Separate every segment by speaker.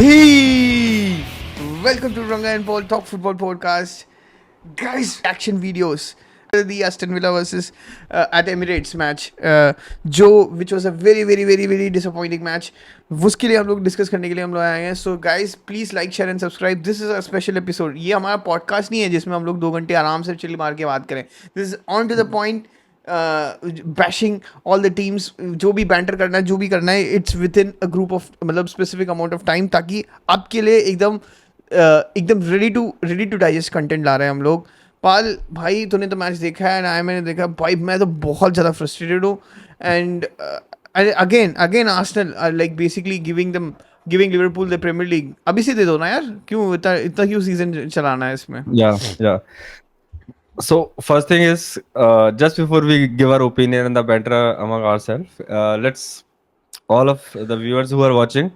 Speaker 1: Hey! Welcome to Ranga and Paul Talk Football Podcast. Guys, action videos. The Aston Villa versus at Emirates match, which was a very disappointing match. उसके लिए हम लोग discuss करने के लिए हम लोग आए हैं. So guys, please like, share and subscribe. This is a special episode. ये हमारा podcast नहीं है जिसमें हम लोग 2 घंटे आराम से चिल मार के बात करें. This is on to the point. Bashing all the teams, जो भी बैंटर करना है, जो भी करना है, it's with in a group of, मतलब स्पेसिफिक अमाउंट ऑफ टाइम, ताकि आपके लिए एकदम रेडी टू डाइजेस्ट कंटेंट ला रहे हैं हम लोग. पाल भाई, तूने तो मैच देखा है ना? मैंने देखा भाई, मैं तो बहुत ज़्यादा फ्रस्ट्रेटेड हूँ. And again Arsenal like basically giving Liverpool the Premier League. अभी से दे दो ना यार, क्यों इतना क्यों सीजन चलाना है इसमें?
Speaker 2: Yeah. So first thing is, just before we give our opinion and the banter among ourselves, let's all of the viewers who are watching,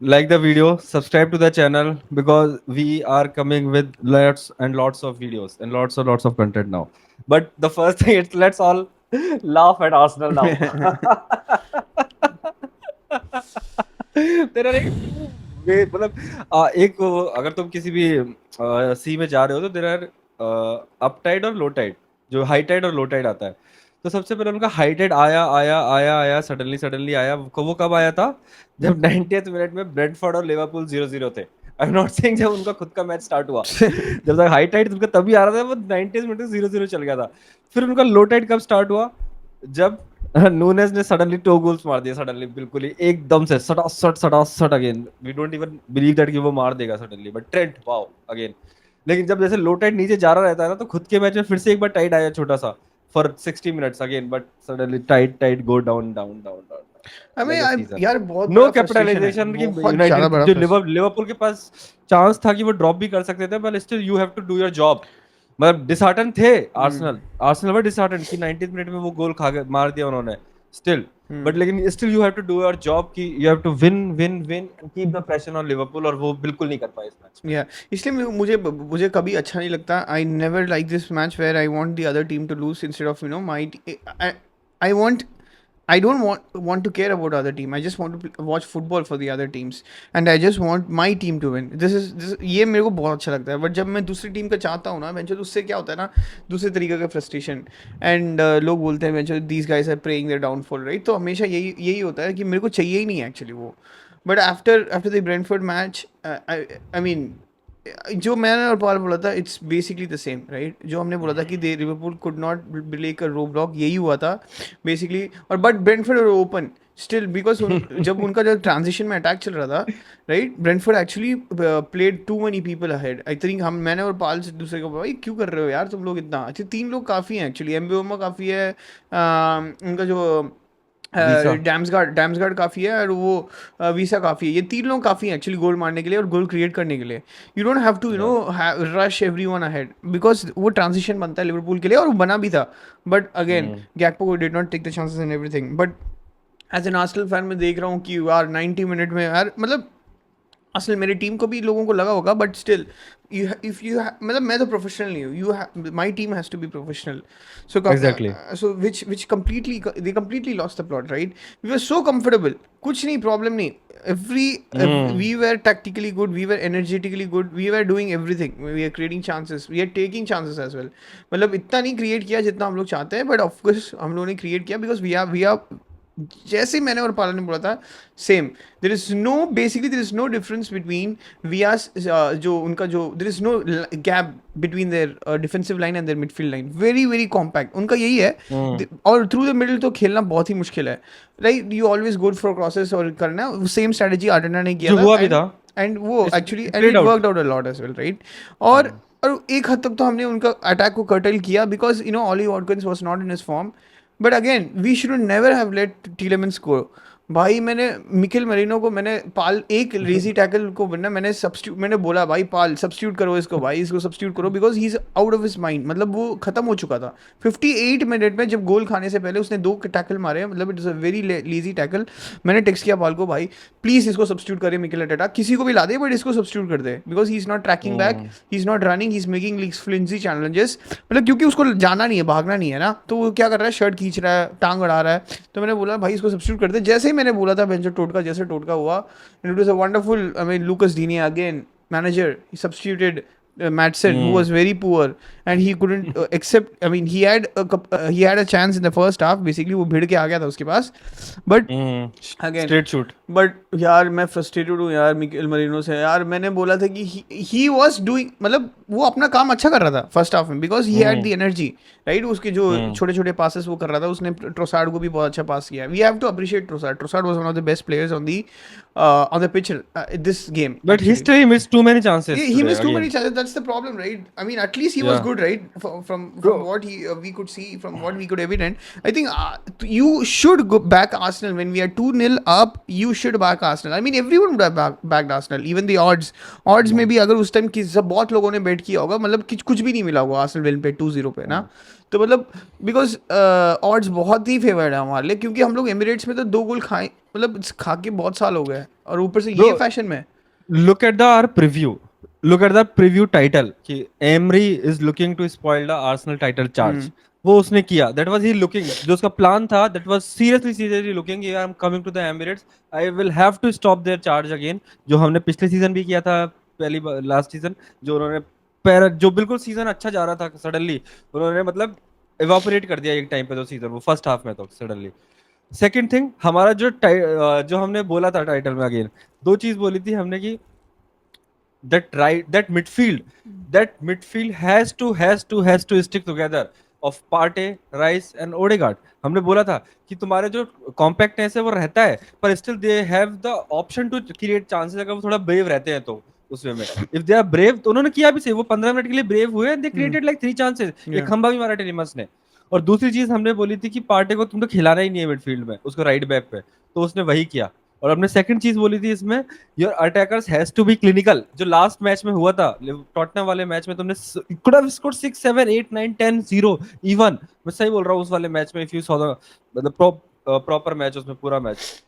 Speaker 2: like the video, subscribe to the channel, because we are coming with lots and lots of videos and lots of content now. But the first thing is, let's all laugh at Arsenal now. तेरा एक अगर तुम किसी भी सी में जा रहे हो तो देर आर अप टाइड और लो टाइड, जो हाई टाइड और लो टाइड आता है. तो सबसे पहले उनका हाई टाइड आया सडनली आया. वो कब आया था? जब 90th मिनट में ब्रेंटफोर्ड और लिवरपूल 0-0 थे. आई एम नॉट सेइंग जब उनका खुद का मैच स्टार्ट हुआ. जब तक हाई टाइड उनका तभी आ रहा था, वो 90th मिनट में 0-0 चल गया था. फिर उनका लो टाइड कब स्टार्ट हुआ? जब नूनेज ने सडनली 2 गोल्स मार दिए, सडनली बिल्कुल ही एकदम से सटासट again. We don't even believe that कि वो मार देगा suddenly, but Trent wow again. लेकिन जब जैसे लो टाइड नीचे जा रहा रहता है ना, तो खुद के मैच में फिर से एक बार टाइड आया छोटा सा for 60 minutes again, but suddenly tide go down.
Speaker 1: यार बहुत
Speaker 2: नो
Speaker 1: बड़ा
Speaker 2: कैपिटलाइजेशन की.
Speaker 1: बहुत ज़्यादा बड़ा
Speaker 2: यूनाइटेड जो लिवरपूल के पास चांस था कि वो ड्रॉप भी कर सकते थे, but still you have to do your job. मतलब डिसहार्टन थे आर्सेनल पर डिसहार्टन की 90th मिनट में वो गोल मार दिया उन्होंने स्टिल. बट लेकिन still you have to do your job की you have to win keep the pressure on Liverpool, और वो बिल्कुल नहीं कर पाए इस मैच में.
Speaker 1: इसलिए मुझे कभी अच्छा नहीं लगता. I never like this match where I want the other team to lose instead of my. I want I don't want to care about other team. I just want to watch football for the other teams, and I just want my team to win. This ये मेरे को बहुत अच्छा लगता है. But जब मैं दूसरी टीम का चाहता हूँ ना, वेंचर, उससे क्या होता है ना, दूसरे तरीके का फ्रस्ट्रेशन. एंड लोग बोलते हैं venture, these guys are praying their downfall, right? तो हमेशा यही होता है कि मेरे को चाहिए ही नहीं है एक्चुअली वो. But after the Brentford match, I mean, जो मैंने और पाल बोला था, it's basically the same, right? जो हमने बोला था कि they Liverpool could not break a low block, यही हुआ था बेसिकली. और but Brentford were open still, because जब उनका जब ट्रांजिशन में अटैक चल रहा था, right, Brentford actually played too many people ahead. I think मैंने और पाल से दूसरे को, भाई क्यों कर रहे हो यार तुम लोग इतना? अच्छा, 3 लोग काफ़ी हैं एक्चुअली. एम्बेमा काफ़ी है, उनका जो डैम्सगार्ड काफ़ी है, और वो वीसा काफ़ी है. ये 3 लोग काफ़ी हैं एक्चुअली गोल मारने के लिए और गोल क्रिएट करने के लिए. You don't have to rush everyone ahead, because वो ट्रांजिशन बनता है लिवरपूल के लिए, और वो बना भी था. But again Gakpo did not take the chances and everything. But as an Arsenal fan मैं देख रहा हूँ कि यार 90 मिनट में यार, मतलब असल मेरी टीम को भी लोगों को लगा होगा, बट स्टिल मतलब मैं तो प्रोफेशनल नहीं हूँ. My team has to be professional. So which completely lost the plot, right? We were so comfortable, कुछ नहीं, प्रॉब्लम नहीं. We were tactically good, we were energetically good, we were doing everything, we are creating chances, we are taking chances as well. मतलब इतना नहीं create किया जितना हम लोग चाहते हैं, बट ऑफकोर्स हम लोगों ने क्रिएट किया, बिकॉज वी आर जैसे मैंने और पाला ने बोला था, same. There is no difference between वियास, जो उनका जो, there is no gap between their defensive line and their midfield line. Very compact उनका यही है. और थ्रू द मिडिल तो खेलना बहुत ही मुश्किल है, right? You always go for crosses और करना. सेम स्ट्रेटजी आर्टेटा ने किया था, एंड वो actually it worked out a lot as well, right? और एक हद तक तो हमने उनका अटैक को कर्टेल किया, because Ollie Watkins was not in his form. But again we should never have let Tielemans go. भाई मैंने मिकेल मरीनो को, मैंने पाल एक लेजी टैकल को बनना, मैंने बोला भाई पाल सब्स्टिट्यूट करो इसको, भाई इसको सब्स्टिट्यूट करो, because he is out of his mind. मतलब वो खत्म हो चुका था 58 मिनट में. जब गोल खाने से पहले उसने 2 टैकल मारे, मतलब it is a very lazy tackle. मैंने टेक्स्ट किया पाल को, भाई प्लीज़ इसको सब्स्टिट्यूट करे, मिकेल अटेटा किसी को भी ला दे, बट इसको सब्स्टिट्यूट कर दे, because he is not tracking back, he is not running, he is making leaks flimsy challenges. मतलब क्योंकि उसको जाना नहीं है, भागना नहीं है ना, तो वो क्या कर रहा है, शर्ट खींच रहा है, टांग अड़ा रहा है. तो मैंने बोला भाई इसको सब्स्टिट्यूट कर दे. जैसे जैसे मैंने बोला था बेंचो टोटका जैसे टोटका हुआ, and it was a wonderful, I mean Lucas Digne again manager, he substituted Madsen, who was very poor, and he couldn't accept. I mean, he had a chance in the first half. Basically, वो भिड़ के आ गया था उसके पास, but again,
Speaker 2: straight shoot
Speaker 1: but यार मैं frustrated हूँ यार मिकेल मरीनो से यार। मैंने बोला था कि ही वाज डूइंग, मतलब वो अपना काम अच्छा कर रहा था फर्स्ट हाफ में, because he had the energy, right. उसके जो छोटे छोटे पासेस वो कर रहा था, उसने ट्रोसार्ड को भी बहुत अच्छा पास किया। We have to appreciate Trossard. Trossard was one of the best players on the pitch this game
Speaker 2: but he
Speaker 1: actually.
Speaker 2: Still he missed too many chances
Speaker 1: He
Speaker 2: today
Speaker 1: missed too
Speaker 2: again.
Speaker 1: many chances. That's the problem, right? I mean, at least he was
Speaker 2: Yeah.
Speaker 1: good, right? From
Speaker 2: Bro.
Speaker 1: what we could see, from what we could evident. I think you should go back Arsenal when we are 2-0 up. You should back Arsenal. I mean, everyone would have backed Arsenal. Even the odds में भी अगर उस time की बहुत लोगों ने बेट किया होगा, मतलब कुछ भी नहीं मिला होगा Arsenal विन पे 2-0 पे ना। तो मतलब बिकॉज ऑड्स बहुत ही फेवर्ड है हमारे लिए, क्योंकि हम लोग एमिरेट्स में तो 2 गोल खाए, मतलब खा के बहुत साल हो गए, और ऊपर से ये
Speaker 2: Bro,
Speaker 1: फैशन में।
Speaker 2: look at our preview. Look at the preview title कि Emery is looking to spoil the Arsenal title charge. वो उसने किया. That was he looking. जो उसका प्लान था, that was seriously looking. Yeah, I'm coming to the Emirates. I will have to stop their charge again. जो हमने पिछले season भी किया था, पहली लास्ट सीजन, जो उन्होंने जो बिल्कुल सीजन अच्छा जा रहा था, सडनली उन्होंने मतलब इवापोरेट कर दिया एक टाइम पे तो सीजन, वो फर्स्ट हाफ में तो सडनली। सेकंड थिंग, हमारा जो हमने बोला था टाइटल में, अगेन दो चीज बोली थी हमने कि that midfield has to stick together of Partey, Rice and Odegaard. हमने बोला था कि तुम्हारे जो कॉम्पैक्टनेस है वो रहता है, पर still they have the option to create chances अगर वो थोड़ा ब्रेव रहते हैं तो उसमें में इफ दे आर ब्रेव, तो उन्होंने किया भी सही, वो 15 मिनट के लिए ब्रेव हुए, दे क्रिएटेड लाइक 3 चांसेस, एक खंबा भी मारा टेलिमस ने। और दूसरी चीज हमने बोली थी कि पार्टे को तुम तो खिलाना ही नहीं है मिडफील्ड में, उसको राइट बैक पे, तो उसने वही किया। और हमने सेकंड चीज बोली थी इसमें, your attackers has to be clinical. जो लास्ट मैच में हुआ था टॉटनहम वाले मैच में, तुमने कुड हैव स्कोर्ड 6 7 8 9 10 0 इवन, मैं सही बोल रहा हूँ, उस वाले मैच में if you saw the proper match, उसमें पूरा मैच।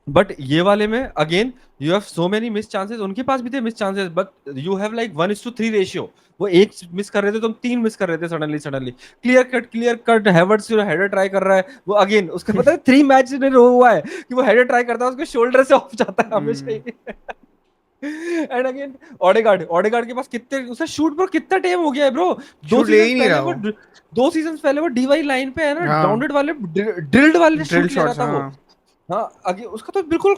Speaker 2: बट ये वाले में again you have so many miss chances, उनके पास भी थे miss chances, but you have like 1:3 ratio. वो एक मिस कर रहे थे, तुम 3 मिस कर रहे थे सडनली। क्लियर कट हेवर्ट्स जो हेडर ट्राई कर रहा है, वो अगेन उसका पता है 3 मैच ने रो हुआ है कि वो हेडर ट्राई करता है, उसके शोल्डर से ऑफ जाता है हमेशा ही। एंड अगेन ओडेगार्ड के पास कितने, उसका शूट पर कितना टाइम हो गया है ब्रो, 2
Speaker 1: शूट ले ही
Speaker 2: सीजन
Speaker 1: नहीं
Speaker 2: पहले
Speaker 1: रहा
Speaker 2: वो
Speaker 1: वो।
Speaker 2: 2 सीजन पहले वो डीवाई लाइन पे है ना,
Speaker 1: हाँ,
Speaker 2: ग्राउंडेड वाले ड्रिल्ड वाले
Speaker 1: ड्रिल
Speaker 2: शूट ले रहा
Speaker 1: शॉट्स।
Speaker 2: था वो।
Speaker 1: हाँ
Speaker 2: हाँ आगे उसका तो बिल्कुल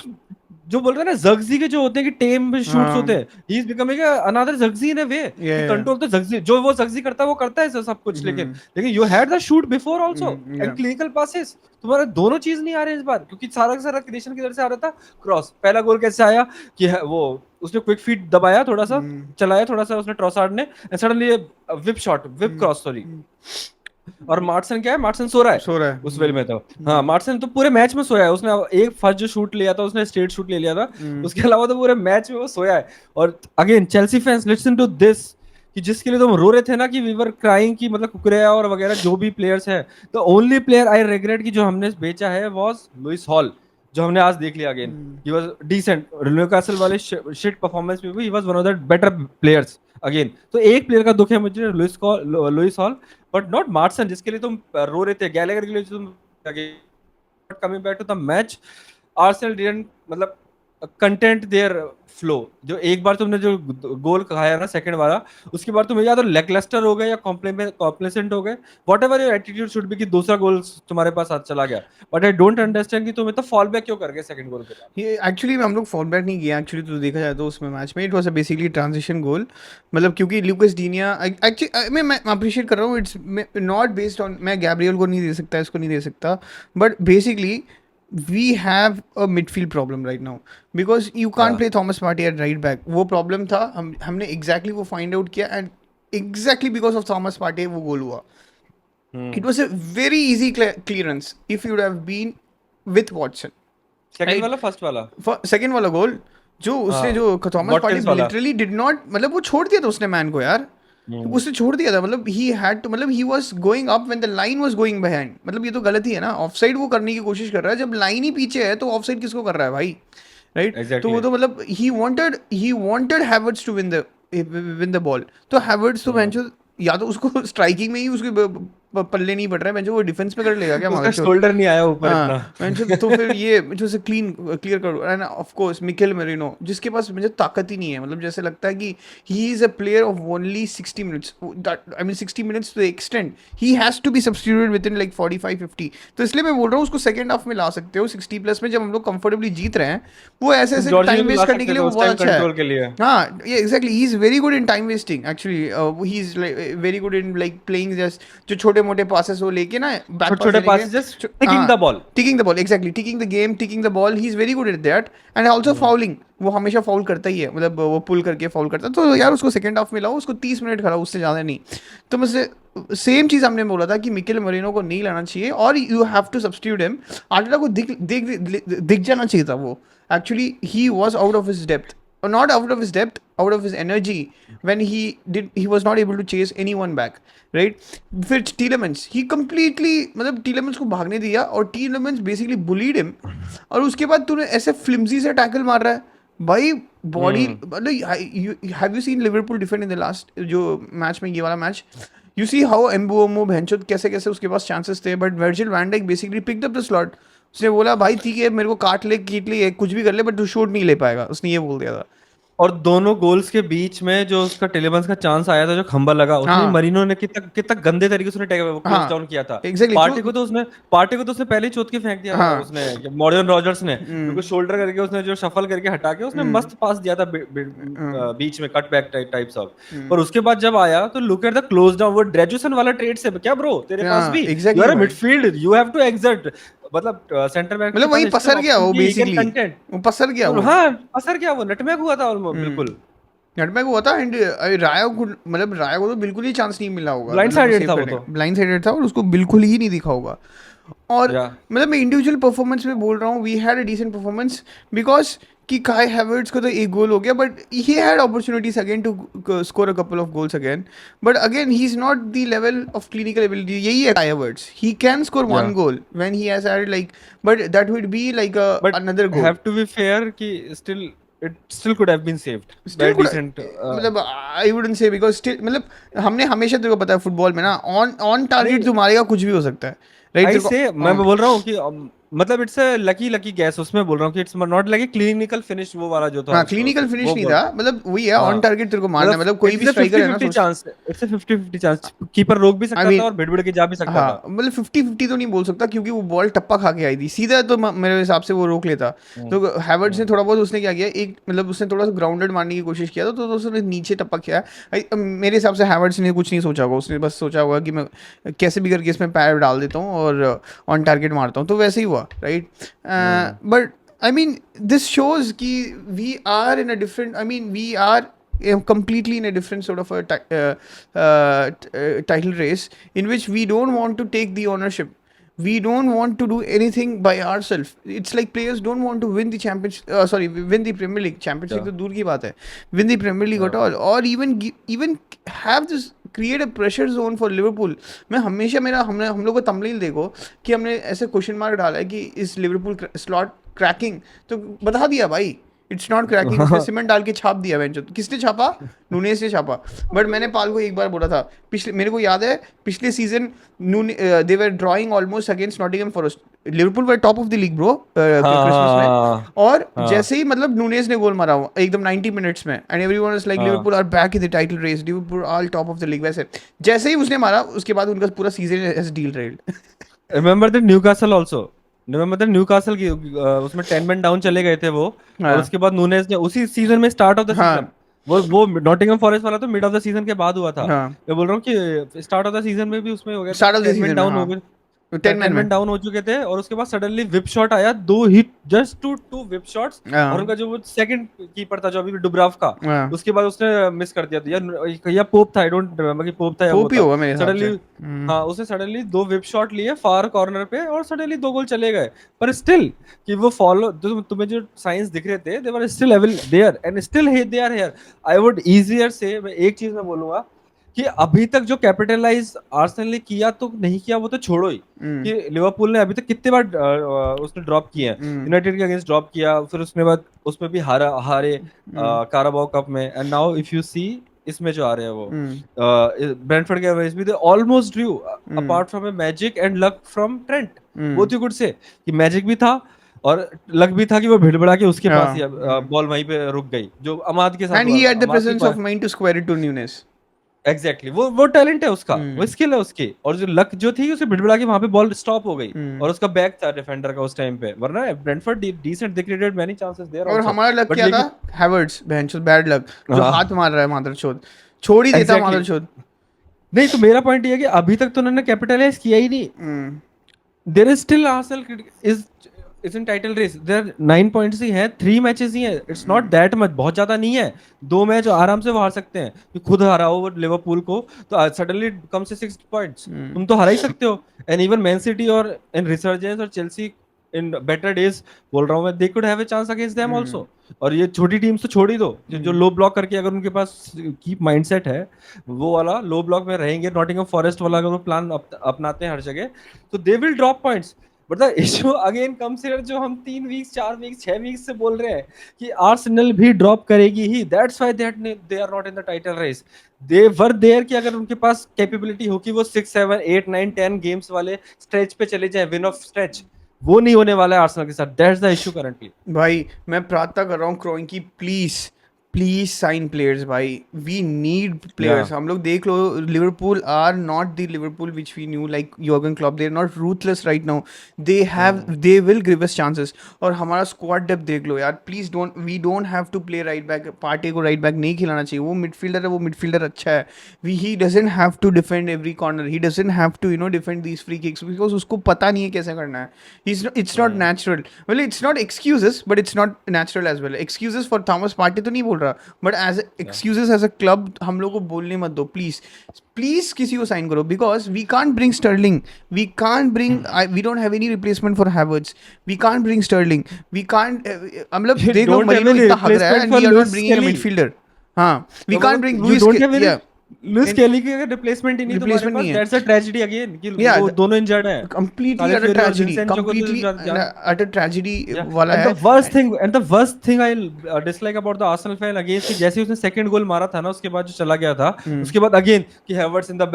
Speaker 2: जो बोल रहे हैं ना जगजी के जो होते हैं कि टेम शूट्स होते
Speaker 1: हाँ,
Speaker 2: हैं, ही इज बिकमिंग अनदर जगजी इन अ वे कि
Speaker 1: ये
Speaker 2: कंट्रोल तो जगजी, जो वो जगजी करता है वो करता है सब कुछ, लेकिन you had the shoot before also and clinical passes, तुम्हारे दोनों चीज नहीं आ रहे इस बार, क्योंकि सारा का सारा क्रिएशन किधर से आ रहा था, क्रॉस। पहला गोल कैसे आया कि वो उसने क्विक फीट दबाया, थोड़ा सा चलाया, थोड़ा सा उसने ट्रोसार्ड ने, and suddenly whip cross sorry. और मार्टसन क्या है, मार्टसन सो रहा है उस वेल में तो। हाँ मार्टसन तो पूरे मैच में सोया है, उसने एक फर्स्ट जो शूट लिया था उसने स्ट्रेट शूट ले लिया था, उसके अलावा तो पूरे मैच में वो सोया है। और again Chelsea fans listen to this, कि जिसके लिए तुम रो रहे थे ना कि वी वर क्राइंग कि मतलब कुकरेया और वगैरह जो भी प्लेयर्स है, the only player I regret कि जो हमने बेचा है वाज लुइस हॉल, जो हमने आज देख लिया again, he was decent. Newcastle वाले शिट परफॉर्मेंस में भी he was one of the better players again. तो एक प्लेयर का दुख है मुझे, लुइस हॉल, बट नॉट मार्टसन, जिसके लिए तुम रो रहे थे, गैलेगर के लिए तुम। Coming back to the match, Arsenal didn't मतलब कंटेंट देयर फ्लो। जो एक बार तुमने जो गोल खाया ना सेकंड वाला, उसके बाद तुम्हें या तो लैकलस्टर हो गए या कॉम्प्लेसेंट हो गए, whatever your attitude should be, कि दूसरा गोल तुम्हारे पास हाथ चला गया। बट आई डोंट अंडरस्टैंड कि तुम इतना फॉल बैक क्यों कर गए सेकंड गोल के बाद।
Speaker 1: ये एक्चुअली हम लोग फॉल बैक नहीं किया एक्चुअली, तो देखा जाए तो उसमें मैच में it was a basically transition goal. मतलब क्योंकि लूकास डीनिया एक्चुअली मैं अप्रिशिएट कर रहा हूँ, इट्स नॉट बेस्ड ऑन, मैं गैब्रियल को नहीं दे सकता, इसको नहीं दे सकता, but basically we have a midfield problem right now because you can't play Thomas Partey at right back. वो problem था, हमने exactly वो find out किया, and exactly because of Thomas Partey वो गोल हुआ। It was a very easy clearance if you would have been with Watson.
Speaker 2: Second वाला first वाला
Speaker 1: second वाला गोल जो उसने जो Thomas party literally did not, मतलब वो छोड़ दिया था उसने मैन को यार, उसने छोड़ दिया था। मतलब ही हैड टू, मतलब he was going up when the line was going behind. मतलब ये तो गलत ही है ना, ऑफसाइड वो करने की कोशिश कर रहा है, जब लाइन ही पीछे है तो ऑफसाइड किसको कर रहा है भाई, राइट? तो वो तो मतलब he wanted Havertz to win the ball, तो हैवर्ट्स तो बेंचो या तो उसको स्ट्राइकिंग में ही उसके पल्ले नहीं पड़ रहा है, वो डिफेंस में कर लेगा क्या
Speaker 2: उसका
Speaker 1: मालूम।
Speaker 2: शोल्डर नहीं आया ऊपर इतना।
Speaker 1: हाँ तो फिर ये जो से क्लियर करो। End of course Mikel merino, जिसके पास मुझे ताकत ही नहीं है, मतलब जैसे लगता है कि he is a player of only 60 minutes, I mean 60 minutes to the extent he has to be substituted within like 45-50। तो इसलिए मैं बोल रहा हूँ उसको सेकंड हाफ में ला सकते हो 60 प्लस में, जब हम लोग कंफर्टेबली जीत रहे हैं। वो ऐसे ऐसे
Speaker 2: जॉर्जिनो
Speaker 1: टाइम
Speaker 2: को ला
Speaker 1: वेस्ट करने के
Speaker 2: सकते
Speaker 1: लिए
Speaker 2: थे
Speaker 1: वो
Speaker 2: उस
Speaker 1: बहुत
Speaker 2: टाइम
Speaker 1: अच्छा है।
Speaker 2: कंट्रोल के लिए।
Speaker 1: हाँ ये exactly, he is very good in time wasting actually. He is very good in like playing just जो छोटे मोटे पासेस वो लेके ना, बैक
Speaker 2: छोटे
Speaker 1: पास
Speaker 2: छोटे
Speaker 1: देने
Speaker 2: passes, just ticking the ball.
Speaker 1: ticking the ball, exactly, ticking the game, ticking the ball, he is very good at that. And also fouling, वो हमेशा फाउल करता ही है, मतलब वो पुल करके फाउल करता है। तो यार उसको सेकंड हाफ में लाओ, उसको 30 मिनट खड़ा, उससे ज़्यादा नहीं। तो मुझसे सेम चीज़ हमने बोला था कि मिकेल मरीनो को नहीं लाना चाहिए, और you have to substitute him. Arteta को दिख दिख दिख जाना चाहिए था वो, actually he was out of his depth, or not out of his depth, out of his energy, when he was not able to chase anyone back, right? फिर टीलेमेंस, he completely, मतलब टीलेमेंस को भागने दिया और टीलेमेंस बेसिकली बुलीड हिम, और उसके बाद तूने ऐसे फ्लिमजी से टैकल मार रहा है भाई। बॉडी मतलब, have you seen Liverpool defend in the last जो मैच में, ये वाला मैच? यू सी हाउ एम्बुमो भैंचोद कैसे कैसे उसके पास चांसेस थे, but Virgil van Dijk basically picked up the slot. उसने बोला भाई ठीक है मेरे को काट ले कीट ले कुछ भी कर ले, बट तू शूट नहीं ले पाएगा, उसने ये बोल दिया था।
Speaker 2: और दोनों गोल्स के बीच में जो उसका टेलेमंस का चांस आया था, जो खंबा लगा, उसमें
Speaker 1: हाँ
Speaker 2: मरीनो ने कितना कितना गंदे तरीके से उसने क्लोज
Speaker 1: हाँ
Speaker 2: डाउन किया था।
Speaker 1: एग्जैक्टली
Speaker 2: पार्टी को तो उसने पहले ही चोट के फेंक दिया था,
Speaker 1: हाँ
Speaker 2: उसने मॉर्गन रॉजर्स ने बिल्कुल शोल्डर करके उसने जो शफल करके हटा के उसने मस्त पास दिया था बीच में, कट बैक टाइप्स ऑफ। पर उसके बाद जब आया तो look at the close down, वो ग्रेजुएशन वाला ट्रेड से क्या ब्रो तेरे पास भी, यू
Speaker 1: एग्जैक्टली
Speaker 2: आर अ
Speaker 1: भाई,
Speaker 2: midfield, you have to exert, मतलब सेंटर बैक के
Speaker 1: मतलब
Speaker 2: पास
Speaker 1: वही
Speaker 2: इतने
Speaker 1: पसर गया
Speaker 2: ऑप्शन
Speaker 1: वो,
Speaker 2: कि ही कैन
Speaker 1: बेसिकली
Speaker 2: कंटेंट।
Speaker 1: वो पसर गया वो।
Speaker 2: हाँ असर क्या, वो नटमैग हुआ था बिल्कुल,
Speaker 1: नटमैग हुआ था। एंड राया को, मतलब राया को तो बिल्कुल ही चांस नहीं मिला होगा,
Speaker 2: ब्लाइंड
Speaker 1: मतलब वो
Speaker 2: साइडेड
Speaker 1: सेव
Speaker 2: था वो
Speaker 1: करने
Speaker 2: तो।
Speaker 1: का, ब्लाइंड साइडेड था और उसको बिल्कुल ही नहीं दिखा होगा। और
Speaker 2: या
Speaker 1: मतलब मैं इंडिविजुअल परफॉर्मेंस में बोल रहा हूँ, we had a decent performance, because कि काई हैवर्ट्स को तो एक गोल हो गया, but he had opportunities again to score a couple of goals again, but again he is not the level of clinical ability. यही है Kai Havertz, he can score one
Speaker 2: या
Speaker 1: goal when he has had like, but that would be like
Speaker 2: but
Speaker 1: another goal.
Speaker 2: Have to be fair कि still it still could have been saved by
Speaker 1: still could,
Speaker 2: decent.
Speaker 1: मतलब I wouldn't say, because still मतलब हमने हमेशा तेरे को पता है football में ना, ऑन ऑन टारगेट
Speaker 2: नहीं
Speaker 1: तू मारेगा कुछ भी हो सकता है, राइट?
Speaker 2: आई
Speaker 1: तेरे
Speaker 2: से
Speaker 1: को
Speaker 2: मैं बोल रहा हूँ कि मतलब इट्स अ लकी गैस, उसमें बोल रहा हूँ कि it's not like a clinical finish वो वाला जो था
Speaker 1: हाँ क्लिनिकल फिनिश
Speaker 2: वो
Speaker 1: नहीं
Speaker 2: बोल।
Speaker 1: था, मतलब वही है, ऑन
Speaker 2: हाँ
Speaker 1: टारगेट तेरे को मारना है,
Speaker 2: मतलब
Speaker 1: मतलब कोई
Speaker 2: इट
Speaker 1: भी
Speaker 2: इज अ
Speaker 1: स्ट्राइकर
Speaker 2: फिफ्टी
Speaker 1: है ना
Speaker 2: फिफ्टी
Speaker 1: सोच।
Speaker 2: Chance, it's a 50-50 chance, keeper रोक भी
Speaker 1: आई
Speaker 2: सकता था
Speaker 1: मीन
Speaker 2: और भिड़ भिड़ के जा भी सकता
Speaker 1: हाँ
Speaker 2: था।
Speaker 1: मतलब 50-50 तो नहीं बोल सकता, क्योंकि वो बॉल टप्पा खा के आई थी सीधा, तो मेरे हिसाब से वो रोक लेता।
Speaker 2: हम्म,
Speaker 1: तो हैवर्ट्स ने
Speaker 2: हम्म।
Speaker 1: थोड़ा बहुत, उसने क्या किया, एक मतलब उसने थोड़ा सा ग्राउंडेड मारने की कोशिश किया था, तो उसने नीचे टप्पा किया। मेरे हिसाब से हैवर्ट्स ने कुछ नहीं सोचा होगा, उसने बस सोचा होगा कि मैं कैसे भी करके इसमें पैर डाल देता हूँ और ऑन टारगेट मारता हूँ, तो वैसे ही हुआ, right? But I mean, this shows कि we are in a different, I mean, we are completely in a different sort of a title race, in which we don't want to take the ownership. We don't want to do anything by ourselves. It's like players don't want to win the championship. Sorry, win the Premier League. Championship
Speaker 2: Yeah,
Speaker 1: तो दूर की बात है. Win the Premier League
Speaker 2: yeah.
Speaker 1: at all, or even have this create a pressure zone for Liverpool. मैं हमेशा हम लोग को तमलील देखो कि हमने ऐसे क्वेश्चन मार्क डाला है कि इस लिवरपूल स्लॉट क्रैकिंग, तो बता दिया भाई इट्स नॉट क्रैकिंग, उसने सीमेंट डाल के छाप दिया बेंच। किसने छापा? नूनेस ने छापा। बट मैंने पाल को एक बार बोला था, पिछले, मेरे को याद है पिछले season they were drawing almost against Nottingham forest, Liverpool were top of the league bro Christmas में,
Speaker 2: हाँ
Speaker 1: और
Speaker 2: हाँ
Speaker 1: जैसे ही मतलब नूनेस ने गोल मारा एकदम 90 मिनट्स में, एंड एवरीवन वाज लाइक
Speaker 2: हाँ।
Speaker 1: Liverpool are back in the title race, Liverpool are top of the league, वैसे जैसे ही उसने मारा उसके बाद उनका पूरा season has derailed.
Speaker 2: Remember the Newcastle also, remember the Newcastle की उसमें 10 मैन डाउन चले गए थे वो, और
Speaker 1: हाँ
Speaker 2: उसके बाद नूनेस ने उसी सीजन में, स्टार्ट ऑफ द सीजन,
Speaker 1: हाँ
Speaker 2: वो नॉटिंघम फॉरेस्ट वाला तो मिड ऑफ द सीजन के बाद हुआ था।
Speaker 1: हाँ
Speaker 2: मैं बोल रहा हूँ कि स्टार्ट ऑफ द सीजन में भी उसमें हो गया था
Speaker 1: स्टार्ट
Speaker 2: कि
Speaker 1: ऑफ द
Speaker 2: 10 मैन
Speaker 1: सीजन में,
Speaker 2: डाउन हो
Speaker 1: हाँ
Speaker 2: गए,
Speaker 1: 10 मैन
Speaker 2: 10
Speaker 1: में,
Speaker 2: मैन डाउन हो चुके थे, और उसके बाद सडनली विप शॉट आया, दो hit, just two whip shots, और
Speaker 1: हाँ
Speaker 2: उनका जो वो सेकंड कीपर था जो अभी डुब्रावका,
Speaker 1: हाँ
Speaker 2: उसके बाद उसने मिस कर दिया था, या पोप था, आई डोंट रिमेम्बर कि पोप था या वो
Speaker 1: पोप ही
Speaker 2: था।
Speaker 1: होगा मेरे हिसाब से।
Speaker 2: सडनली हाँ उसने सडनली दो विप शॉट लिए फार कॉर्नर पे, और सडनली दो गोल चले गए। पर स्टिल कि वो फॉलो, तुम्हें जो साइंस दिख रहे थे, they were still there and still they are here. I would easier say, मैं एक चीज मैं बोलूंगा कि अभी तक जो कैपिटलाइज आर्सेनल ने किया तो नहीं किया वो तो छोड़ो ही,
Speaker 1: हम्म
Speaker 2: कि लिवरपूल ने अभी तक कितने बार उसने ड्रॉप किए हैं,
Speaker 1: हम्म
Speaker 2: यूनाइटेड के अगेंस्ट ड्रॉप किया, फिर उसके बाद उसमें भी हारे
Speaker 1: हम्म
Speaker 2: काराबाओ कप में, and now if you see इसमें जो आ रहे हैं वो
Speaker 1: हम्म
Speaker 2: ब्रेंटफोर्ड के एवरेज भी they almost Drew
Speaker 1: hmm
Speaker 2: apart from a magic and luck from Trent.
Speaker 1: Hmm
Speaker 2: both you could say कि मैजिक भी था और लक भी था कि वो भिड़बड़ा के उसके पास ही
Speaker 1: yeah
Speaker 2: बॉल वहीं पे रुक गई जो अमाद के साथ
Speaker 1: and
Speaker 2: हुआ
Speaker 1: he
Speaker 2: था।
Speaker 1: had the
Speaker 2: अमाद की
Speaker 1: presence of mind to square it to Nunes
Speaker 2: exactly वो टैलेंट है उसका, वो
Speaker 1: हम्म
Speaker 2: स्किल है उसकी, और जो लक जो थी उसे भिड़भिड़ा के वहां पे बॉल स्टॉप हो गई
Speaker 1: हम्म
Speaker 2: और उसका बैक था डिफेंडर का उस टाइम पे, वरना Brentford decent they created many chances there
Speaker 1: और
Speaker 2: आल्सो।
Speaker 1: हमारा लक
Speaker 2: बट
Speaker 1: क्या था
Speaker 2: लेकिन
Speaker 1: हैवर्ट्स बहनचोद बैड लक जो हाथ
Speaker 2: हाँ
Speaker 1: मार रहा है मादरचोद छोड़ ही देता
Speaker 2: एग्जैक्टली
Speaker 1: मादरचोद
Speaker 2: नहीं तो मेरा पॉइंट ये है कि अभी तक तो उन्होंने कैपिटलाइज किया ही नहीं।
Speaker 1: Hmm
Speaker 2: there is still Arsenal is in title race, there 9 points ही हैं, 3 मैचेस ही हैं, इट्स नॉट दैट मच, बहुत ज्यादा नहीं है। 2 मैच आराम से वो हार सकते हैं, कि खुद हराओ वो लिवरपूल को तो सडनली कम से 6 पॉइंट्स
Speaker 1: हम्म
Speaker 2: तुम तो हरा ही सकते हो। एंड इवन मैन सिटी और इन रिसर्जेंस और चेल्सी इन बेटर डेज बोल रहा हूँ मैं, they could have a chance against them
Speaker 1: hmm
Speaker 2: also. और ये छोटी टीम्स तो छोड़ ही दो, जो
Speaker 1: हम्म
Speaker 2: लो ब्लॉक करके अगर उनके पास कीप माइंडसेट है, वो वाला लो ब्लॉक में रहेंगे, नॉटिंघम फॉरेस्ट वाला अगर वो प्लान अपनाते हैं हर जगह, तो they will drop points. But the issue again comes here, जो हम 3 वीक्स 4 वीक्स 6 वीक्स से बोल रहे हैं कि आर्सेनल भी ड्रॉप करेगी ही, that's why they are not in the title race. They were there कि अगर उनके पास कैपेबिलिटी हो कि वो 6 7 8 9 10 गेम्स वाले स्ट्रेच पे चले जाए, विन ऑफ स्ट्रेच, वो नहीं होने वाला है आर्सेनल के साथ, दैट्स द इशू करंटली।
Speaker 1: भाई मैं प्रार्थना कर रहा हूँ Kroenke please please sign players भाई वी नीड
Speaker 2: या
Speaker 1: प्लेयर्स हम लोग देख लो Liverpool are not the Liverpool which we knew like Jurgen Klopp they are not ruthless right now they have they will give us chances और हमारा squad depth देख लो यार please don't we don't have to play right back Partey को right back नहीं खिलाना चाहिए वो मिडफील्डर है वो मिडफील्डर अच्छा है we he doesn't have to defend every corner he doesn't have to you know defend these free kicks because उसको पता नहीं है कैसे करना है it's not natural well it's not excuses but it's not natural as well excuses for Thomas Partey तो नहीं बोल रहा but as excuses as a club हम लोग को बोलने मत दो please please किसी को साइन करो because we can't bring Sterling we can't bring we don't have any replacement for Havertz we can't bring Sterling we can't मतलब
Speaker 2: You
Speaker 1: देख लो
Speaker 2: don't have
Speaker 1: मरीनो
Speaker 2: any
Speaker 1: इतना हग रहा है
Speaker 2: replacement
Speaker 1: and
Speaker 2: for
Speaker 1: we are not
Speaker 2: Luis
Speaker 1: bringing a
Speaker 2: Kelly.
Speaker 1: midfielder हाँ we
Speaker 2: तो
Speaker 1: can't
Speaker 2: मतलब
Speaker 1: bring
Speaker 2: you
Speaker 1: Luis
Speaker 2: don't have any
Speaker 1: yeah
Speaker 2: Lewis
Speaker 1: and
Speaker 2: Kelly की अगर रिप्लेसमेंट ही नहीं तुम्हारे
Speaker 1: replacement
Speaker 2: पास,
Speaker 1: नहीं है
Speaker 2: दैट्स अ ट्रेजेडी अगेन कि
Speaker 1: yeah
Speaker 2: वो दोनों इंजर्ड हैं,
Speaker 1: completely
Speaker 2: काले
Speaker 1: utter
Speaker 2: फ्यूरी और
Speaker 1: tragedy
Speaker 2: जिनसेंचो को तो
Speaker 1: completely
Speaker 2: जान।
Speaker 1: utter tragedy
Speaker 2: Yeah.
Speaker 1: वाला
Speaker 2: And
Speaker 1: है
Speaker 2: the worst thing I dislike about the Arsenal fan again कि जैसे ही उसने सेकंड गोल मारा था ना, उसके बाद जो चला गया था,
Speaker 1: हम्म
Speaker 2: उसके बाद अगेन कि हैवर्ट्स इन द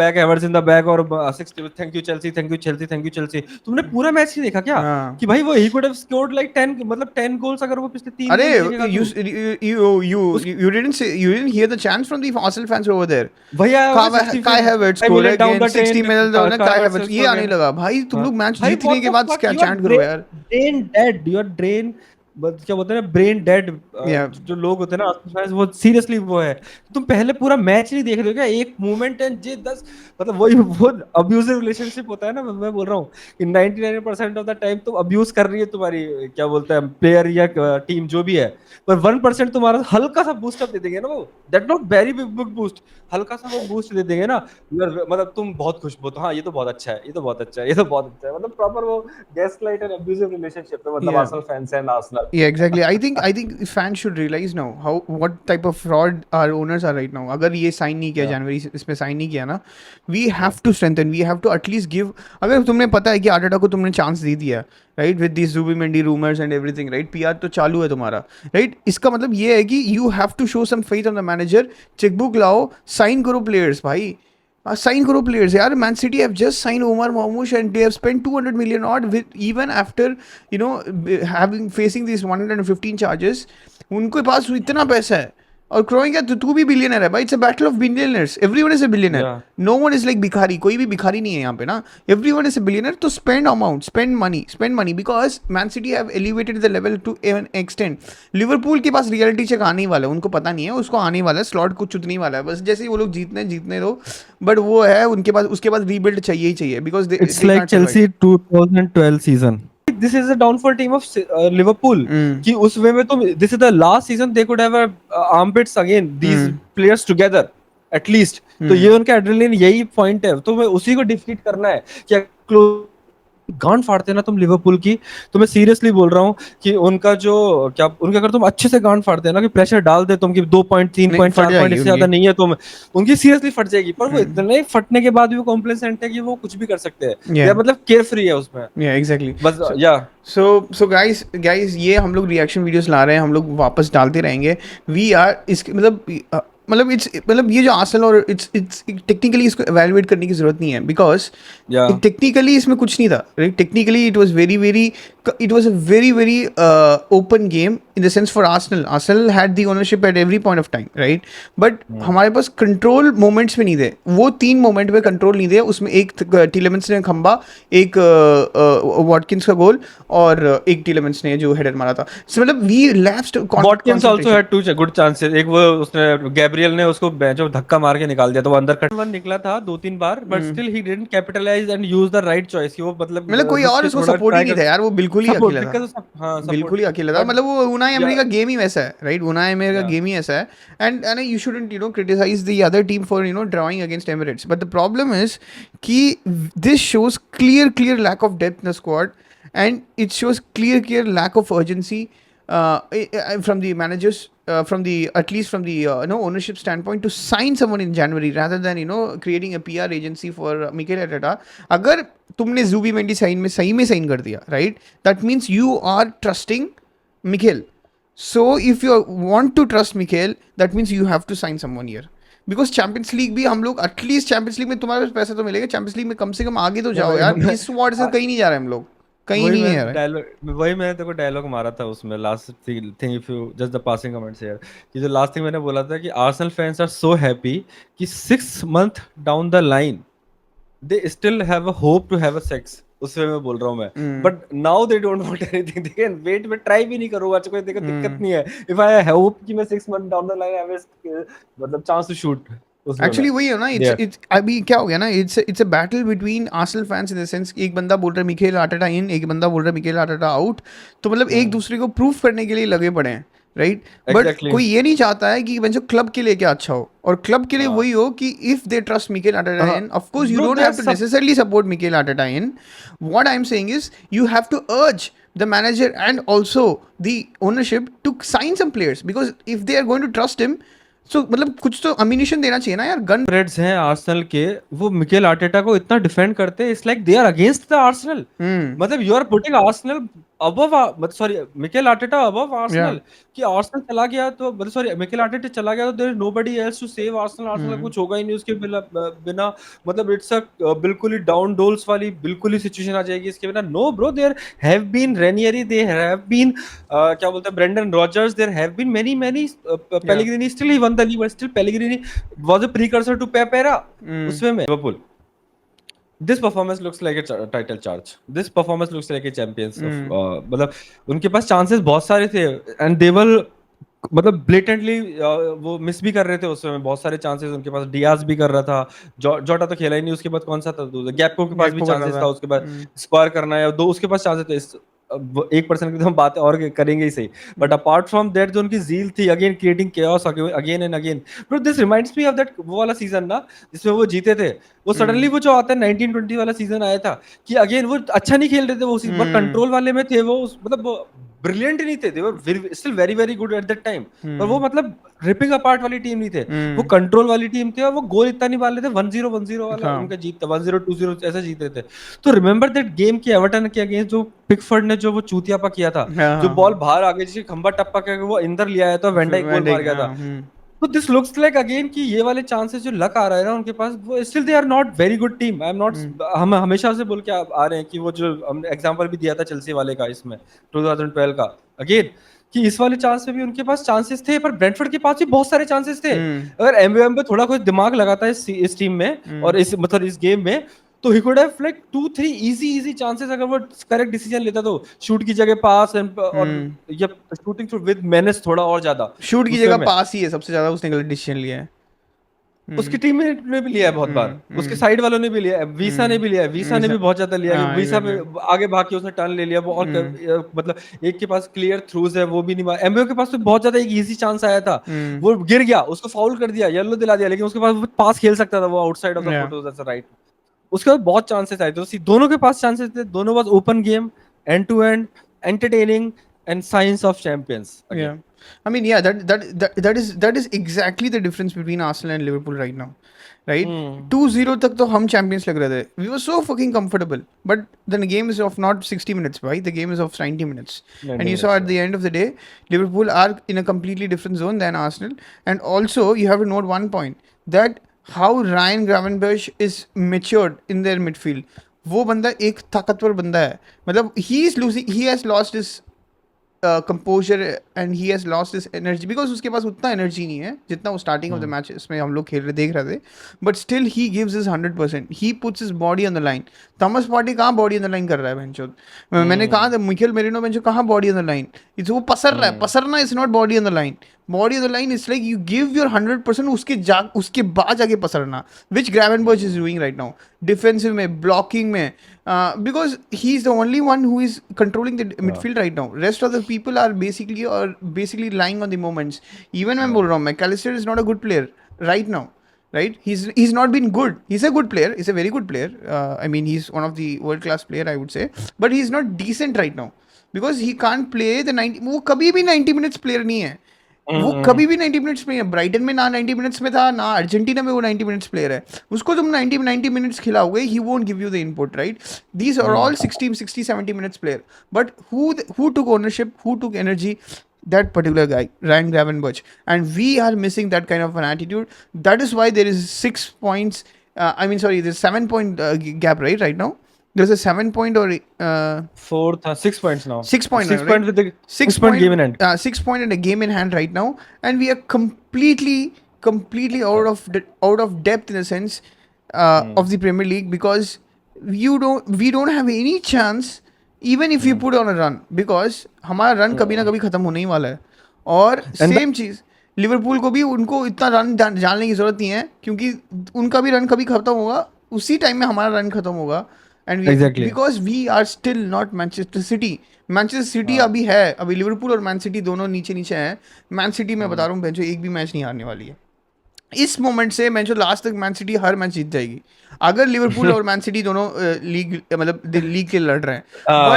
Speaker 2: बैक और 60 thank you Chelsea thank you Chelsea thank you Chelsea. तुमने पूरा मैच नहीं देखा क्या
Speaker 1: हाँ
Speaker 2: कि भाई वो he could have scored like 10 मतलब 10 गोल्स अगर वो पिछले 3
Speaker 1: अरे
Speaker 2: गेम्स देखेगा
Speaker 1: you
Speaker 2: तू उस
Speaker 1: you didn't hear the chants from the Arsenal fans over there.
Speaker 2: वही आया होगा 65
Speaker 1: Kai Havertz
Speaker 2: 5
Speaker 1: score
Speaker 2: minute down
Speaker 1: again
Speaker 2: the
Speaker 1: 60
Speaker 2: train,
Speaker 1: minute ना Kai
Speaker 2: हावर्ट्स
Speaker 1: Havertz ये
Speaker 2: स्कोर
Speaker 1: आने
Speaker 2: अगेन।
Speaker 1: लगा भाई तुम
Speaker 2: हाँ
Speaker 1: लोग मैच
Speaker 2: भाई
Speaker 1: जीतने
Speaker 2: व्हाट
Speaker 1: के
Speaker 2: द
Speaker 1: बाद
Speaker 2: फक,
Speaker 1: क्या
Speaker 2: यू आर
Speaker 1: चैंट करो यार
Speaker 2: brain dead, you our brain क्या बोलते हैं ना, ब्रेन डेड।
Speaker 1: या
Speaker 2: जो लोग होते हैं ना Arsenal fans, वो सीरियसली वो है, तुम पहले पूरा मैच नहीं देख रहे हो क्या, एक मूवमेंट है जे 10 मतलब वही वो अब्यूजिव रिलेशनशिप होता है ना, मैं बोल रहा हूँ कि 99% ऑफ द टाइम तुम अब्यूज कर रही है तुम्हारी क्या बोलते हैं प्लेयर या टीम जो भी है, पर 1% तुम्हारा हल्का सा बूस्ट अप दे देंगे ना वो, that not very big boost, हल्का सा वो बूस्ट दे देंगे ना, मतलब तुम बहुत खुश हो तो हाँ ये तो बहुत अच्छा है, ये तो बहुत अच्छा है, ये तो बहुत अच्छा है, मतलब प्रॉपर वो गैसलाइट एंड अब्यूजिव रिलेशनशिप है मतलब
Speaker 1: या
Speaker 2: Arsenal fans and Arsenal.
Speaker 1: Yeah, exactly. I think fans should realize now how what type of fraud our owners are right now. अगर ये साइन नहीं किया
Speaker 2: Yeah.
Speaker 1: जनवरी इसमें साइन नहीं किया ना we
Speaker 2: Yeah.
Speaker 1: have to strengthen we have to at least give अगर तुमने पता है कि आर्टेटा को तुमने चांस दे दिया right with this Zubimendi rumours and everything right PR तो चालू है तुम्हारा राइट इसका मतलब ये है कि you have to show some faith on the manager chequebook लाओ साइन करो प्लेयर्स भाई साइन करो प्लेयर्स यार Man City have just sign Omar Mohammed and they have spent 200 million odd with even after you know having facing these 115 charges उनके पास इतना पैसा है और क्रोइंग है तू भी बिलियनर है भाई it's a battle of billionaires everyone is a billionaire
Speaker 2: Yeah.
Speaker 1: No one is like भिखारी कोई भी भिखारी नहीं है यहाँ पे ना एवरीवन इज अ बिलियनर तो spend money because Man City have elevated the level to an extend Liverpool के पास रियलिटी चेक आने ही वाला है उनको पता नहीं है उसको आने वाला है स्लॉट कुछ चुतने वाला है बस जैसे ही वो लोग जीतने दो बट वो है उनके पास उसके बाद रीबिल्ड चाहिए ही चाहिए because
Speaker 2: It's like Chelsea 2012 season. This is a downfall team of Liverpool. कि उस वे में तुम this is the last season they could have a armpits again these players together at least. तो ये उनका एड्रेनलिन यही पॉइंट है, तो मैं उसी को डिफीट करना है कि गांड फाड़ते ना तुम लिवरपूल की, तो मैं सीरियसली बोल रहा हूँ कि उनका जो क्या उनके अगर तुम अच्छे से गांड फाड़ते हैं ना कि प्रेशर डाल दे तुम कि 2 पॉइंट 3 पॉइंट 4 पॉइंट इससे ज्यादा नहीं है तुम उनकी सीरियसली फट जाएगी, पर वो इतने फटने के बाद भी वो कॉम्प्लेसेंट है कि वो कुछ भी कर सकते हैं या मतलब केयर फ्री है उसमें
Speaker 1: एग्जैक्टली
Speaker 2: बस या
Speaker 1: सो गाइस ये हम लोग रिएक्शन वीडियोस ला रहे हैं हम लोग वापस डालते रहेंगे वी आर इसके मतलब मतलब ये जो आर्सेनल और इट्स टेक्निकली इसको एवेलुएट करने की जरूरत नहीं है, बिकॉज
Speaker 2: Yeah.
Speaker 1: टेक्निकली इसमें कुछ नहीं था, right? Technically it was a very open game in the sense for Arsenal had the ownership at every point of time, right? But हमारे पास कंट्रोल मोमेंट्स में नहीं थे, वो 3 मोमेंट में कंट्रोल नहीं थे, उसमें एक टीलेमेंस ने खंबा, एक वॉटकिंस का गोल, और एक टीलेमेंस ने जो हेडर मारा था। So, मतलब we lapsed
Speaker 2: Watkins also had two good chances. एक वो उसने गैब्रियल ने उसको जो धक्का मार के निकाल दिया, तो वो अंदर कट वन निकला था 2-3 बार, but still he didn't capitalize and use the right choice कि वो मतलब
Speaker 1: मतलब कोई
Speaker 2: रुक
Speaker 1: और
Speaker 2: के
Speaker 1: उसको
Speaker 2: थोड़ा
Speaker 1: सपोर्ट ही
Speaker 2: ट्राई
Speaker 1: नहीं
Speaker 2: कर
Speaker 1: था यार, वो बिल्कुल ही
Speaker 2: सपोर्ट
Speaker 1: अकेला था,
Speaker 2: बिकॉज हाँ
Speaker 1: बिल्कुल ही
Speaker 2: सपोर्ट
Speaker 1: अकेला था।
Speaker 2: बट
Speaker 1: मतलब वो उनाई एमरी
Speaker 2: या
Speaker 1: का गेम ही वैसा है, राइट? उनाई एमरी का
Speaker 2: या
Speaker 1: गेम ही ऐसा है। And you shouldn't criticize the other team for drawing against Emirates, but the problem is कि this shows clear lack of depth in the squad, and it shows clear lack of urgency from the managers, from the at least from the ownership standpoint, to sign someone in January rather than creating a PR agency for Mikel Arteta. अगर तुमने जूबी Mendy सही में sign कर दिया, right, that means you are trusting Mikel. So if you want to trust Mikel, that means you have to sign someone here. Because champions league भी हम लोग, at least champions league में तुम्हारे पास पैसा तो मिलेगा, चैंपियंस लीग में कम से कम आगे तो
Speaker 2: नहीं
Speaker 1: जाओ
Speaker 2: भाई
Speaker 1: यार,
Speaker 2: मैं
Speaker 1: इस वार्ड से कहीं नहीं जा रहे हम लोग, कहीं
Speaker 2: वही
Speaker 1: नहीं
Speaker 2: मैं
Speaker 1: है यार.
Speaker 2: वही मैंने तेरे को डायलॉग मारा था उसमें last thing if you just the passing comments here कि जो लास्ट थिंग मैंने बोला था कि Arsenal fans are so happy कि 6 month down the line they still have a hope to have a sex, उसमें मैं बोल रहा हूँ मैं, but now they don't want anything, they can wait, मैं ट्राई भी नहीं करूंगा, कोई देखो दिक्कत नहीं है, इफ आई होप कि मैं 6 month down the line have मतलब चांस टू शूट उसमें मैं
Speaker 1: एक्चुअली वही है ना,
Speaker 2: देयर
Speaker 1: इट्स अभी क्या हो गया ना, it's a battle between Arsenal fans in the sense कि एक बंदा बोल रहा है मिकेल आर्टेटा इन, एक बंदा बोल रहा है मिकेल आर्टेटा आउट. तो मतलब एक दूसरे को प्रूफ करने के लिए लगे पड़े हैं, राइट? बट
Speaker 2: एग्जैक्टली
Speaker 1: कोई ये नहीं चाहता है कि जो क्लब के लिए क्या अच्छा हो, और क्लब के लिए
Speaker 2: हाँ
Speaker 1: वही हो कि if they trust Mikel Arteta in, of course you
Speaker 2: bro
Speaker 1: don't
Speaker 2: they are
Speaker 1: have to
Speaker 2: सब
Speaker 1: necessarily support Mikel Arteta in. What I am saying is you have to urge the manager and also the ownership to sign some players, because if they are going to trust him, so मतलब कुछ तो ammunition देना चाहिए ना यार, gun.
Speaker 2: Reds हैं Arsenal के, वो मिकेल आर्टेटा को इतना डिफेंड करते हैं, it's like they are against the Arsenal, मतलब you are putting Arsenal above, मतलब सॉरी मिकेल आर्टेटा अबव
Speaker 1: या
Speaker 2: आर्सेनल, कि आर्सेनल चला गया तो मतलब सॉरी मिकेल आर्टेटा चला गया तो there is nobody else to save Arsenal, Arsenal कुछ होगा ही नहीं उसके बिना, मतलब इट्स अ बिल्कुल ही डाउन डोल्स वाली बिल्कुल ही सिचुएशन आ जाएगी इसके बिना. No bro, there have been Ranieri, they have been क्या बोलते हैं Brendan Rodgers, there have been many
Speaker 1: या
Speaker 2: Pellegrini, still he won the league, but still Pellegrini was a precursor to Pepera उसमें में Liverpool. This performance looks like a title charge. This performance looks like a champions of मतलब उनके पास chances बहुत सारे थे and they were मतलब blatantly वो miss भी कर रहे थे उसमें, बहुत सारे चांसेस उनके पास, डियाज भी कर रहा था, जोटा तो खेला ही नहीं, उसके बाद कौन सा था गैप्पो के पास भी
Speaker 1: गैक्पो कर रहा
Speaker 2: चांसेस
Speaker 1: था.
Speaker 2: था, उसके बाद स्क्वायर करना है, दो उसके पास चांसेस थे, 1% की तो हम बात और करेंगे ही सही, बट अपार्ट फ्रॉम दैट जो उनकी जील थी again creating chaos again and again, bro this reminds me of that वो वाला सीजन ना जिसमें वो जीते थे, वो सडनली वो जो आता है 1920 वाला सीजन आया था कि अगेन वो अच्छा नहीं खेल रहे थे, वो बहुत कंट्रोल वाले में थे वो, मतलब ब्रिलियंट नहीं थे, they were still very good at that time, पर वो मतलब रिपिंग अपार्ट वाली टीम नहीं थे, वो कंट्रोल वाली टीम थी, और वो गोल इतना नहीं मार रहे थे, 1-0 वाला
Speaker 1: हाँ
Speaker 2: उनका जीत था, 1-0 2-0 ऐसे जीत रहे थे. तो रिमेंबर दैट गेम की एवर्टन के अगेंस्ट जो पिकफोर्ड ने जो वो चूतियापा किया था,
Speaker 1: हाँ
Speaker 2: जो
Speaker 1: हाँ
Speaker 2: बॉल
Speaker 1: हाँ.
Speaker 2: बाहर आ गई, जिसे खंबा टप्पा करके वो इंदर लिया आया था, वेंडाइक गोल मार गया था. तो दिस लुक्स लाइक अगेन कि ये वाले चांसेस जो लक आ रहा है ना उनके पास, वो still they are not very good team, I am not, हम हमेशा से बोल के आ रहे हैं कि वो जो हमने एग्जांपल भी दिया था चेल्सी वाले का इसमें 2012 का, अगेन कि इस वाले चांस में भी उनके पास चांसेस थे, पर ब्रेंटफोर्ड के पास भी बहुत सारे चांसेस थे. अगर एमबीएम पे थोड़ा कुछ दिमाग लगाता है इस टीम में और इस मतलब इस गेम में, तो he could have like 2-3 easy chances, अगर वो करेक्ट डिसीजन लेता तो शूट की जगह पास और या शूटिंग विद मेनेस थोड़ा और ज्यादा
Speaker 1: शूट की
Speaker 2: उसमें
Speaker 1: जगह
Speaker 2: में
Speaker 1: पास ही है सबसे ज्यादा, उसने गलत डिसीजन लिया है.
Speaker 2: उसकी टीम ने भी लिया है बहुत बार, उसके साइड वालों ने भी लिया है, वीसा ने भी लिया है, वीसा ने भी बहुत ज्यादा लिया है,
Speaker 1: हाँ
Speaker 2: वीसा में
Speaker 1: एग्जैक्टली.
Speaker 2: आगे भाग के उसने टर्न ले लिया वो, और मतलब एक के पास क्लियर थ्रूज है वो भी नहीं मार, एमबीओ के पास तो बहुत ज्यादा एक इजी चांस आया था, वो गिर गया, उसको फाउल कर दिया, येलो दिला दिया, लेकिन उसके पास वो पास खेल सकता था वो आउटसाइड ऑफ द
Speaker 1: या
Speaker 2: फोटोज ऐसा राइट. उसके बाद बहुत चांसेस आए थे, दोनों के पास चांसेस थे, दोनों पास open game, end to end entertaining and science of champions again.
Speaker 1: yeah I mean, yeah, that is exactly the difference between Arsenal and Liverpool right now. Right 2-0 तक तो हम चैंपियंस लग रहे थे, we were so fucking comfortable, but the game is of not 60 minutes भाई, the game is of 90 minutes,
Speaker 2: 90
Speaker 1: and you saw
Speaker 2: minutes
Speaker 1: at the end of the day Liverpool are in a completely different zone than Arsenal. And also you have to note one point, that how Ryan Gravenberch is matured in their midfield. वो बंदा एक ताकतवर बंदा है, मतलब he is losing, he has lost his composer and he has lost this energy, because उसके पास उतना energy नहीं है जितना वो स्टार्टिंग ऑफ द मैच इसमें हम लोग खेल रहे देख रहे थे, but still he gives is 100%, he puts is body on the line. Thomas party कहाँ बॉडी ऑन द लाइन कर रहा है बेंचो, मैंने कहा था मिकेल मेरिनो बेंचो कहाँ body on the line, it's वो पसर रहा है, पसरना is not body on the line, body on the line is like you give your 100%, उसके बाद जाके पसरना, which Gravenberch is doing right now defensive में, ब्लॉकिंग में, because he's the only one who is controlling the midfield right now. Rest of the people are basically lying on the moments. Even मैं बोल रहा हूँ, McAllister is not a good player right now, right? He's not been good. He's a good player. He's a very good player. I mean, he's one of the world class player, I would say. But he's not decent right now because he can't play the 90. वो कभी भी 90 minutes player नहीं है. वो कभी भी 90 minutes में, Brighton में ना 90 मिनट्स में था, ना अर्जेंटीना में वो 90 मिनट्स प्लेयर है, उसको तुम 90 मिनट्स खिलाओगे, he won't give you the input, right? These are all 60-70 minutes player, but who took ownership, who took energy? That particular guy, Ryan Gravenberch, and we are missing that kind of an attitude. That is why there is 6 points. There's 7-point gap, right now. There's a 7-point or
Speaker 2: 6 points now.
Speaker 1: 6 point,
Speaker 2: 6
Speaker 1: right?
Speaker 2: points with the 6 point game in hand.
Speaker 1: 6 point and a game in hand right now, and we are completely out of depth in the sense of the Premier League, because we don't have any chance even if you put on a run, because हमारा run कभी ना कभी खत्म होने ही वाला है. और same चीज लिवरपूल को भी, उनको इतना रन डालने की जरूरत नहीं है, क्योंकि उनका भी रन कभी खत्म होगा, उसी टाइम में हमारा रन खत्म होगा. And
Speaker 2: Exactly.
Speaker 1: Because we are still not Manchester City अभी है, अभी लिवरपूल और मैन सिटी दोनों नीचे हैं. मैन सिटी मैं बता रहा हूँ बेंचो एक भी मैच नहीं हारने वाली है इस मोमेंट से. बेंचो लास्ट तक मैन सिटी हर मैच जीत जाएगी अगर लिवरपूल और मैन सिटी दोनों लीग के लड़ रहे हैं.